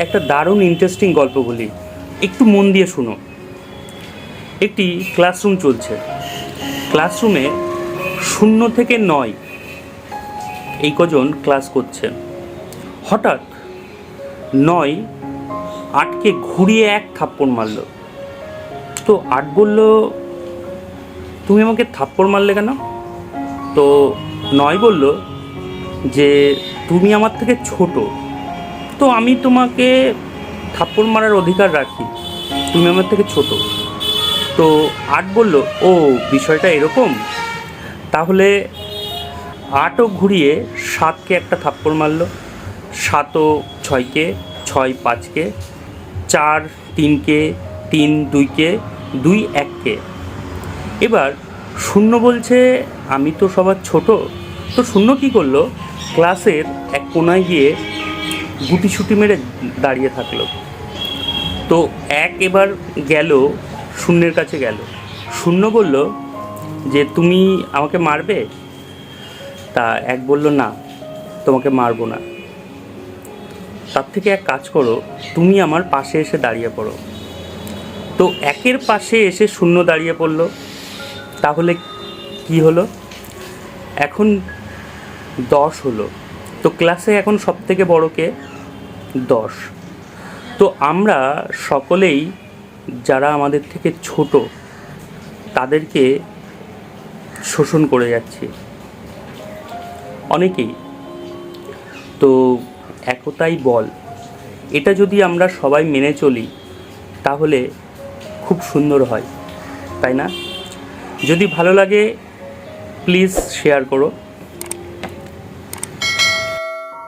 একটা দারুণ ইন্টারেস্টিং গল্প বলি, একটু মন দিয়ে শুনো। একটি ক্লাসরুম চলছে। ক্লাসরুমে 0 থেকে 9 এই কজন ক্লাস করছে। হঠাৎ 9 8কে ঘুরিয়ে এক থাপ্পড় মারল। তো 8 বলল, তুমি আমাকে থাপ্পড় মারলে কেন? তো 9 বলল যে তুমি আমার থেকে ছোট, তো আমি তোমাকে থাপ্পড় মারার অধিকার রাখি, তুমি আমার থেকে ছোট। তো 8 বলল, ও বিষয়টা এরকম, তাহলে 8ও ঘুরিয়ে 7কে একটা থাপ্পড় মারল। 7ও 6কে, 6 5কে, 4 3কে, 3 2কে, 2 1কে। এবার 0 বলছে আমি তো সবার ছোট। তো 0 কী করলো, ক্লাসের এক কোনায় গিয়ে গুটিসুটি মেরে দাঁড়িয়ে থাকলো। তো 1 এবার গেল 0-এর কাছে গেল। 0 বলল যে তুমি আমাকে মারবে? তা 1 বলল, না, তোমাকে মারবো না। তার থেকে এক কাজ করো, তুমি আমার পাশে এসে দাঁড়িয়ে পড়ো। তো 1-এর পাশে এসে 0 দাঁড়িয়ে পড়ল। তাহলে কি হলো? এখন 10 হলো। তো ক্লাসে এখন সব থেকে বড় কে? 10। তো আমরা সকলেই যারা আমাদের থেকে ছোট তাদেরকে শোষণ করে যাচ্ছি, অনেকেই। তো একতাই বল, এটা যদি আমরা সবাই মেনে চলি তাহলে খুব সুন্দর হয়, তাই না? যদি ভালো লাগে প্লিজ শেয়ার করো।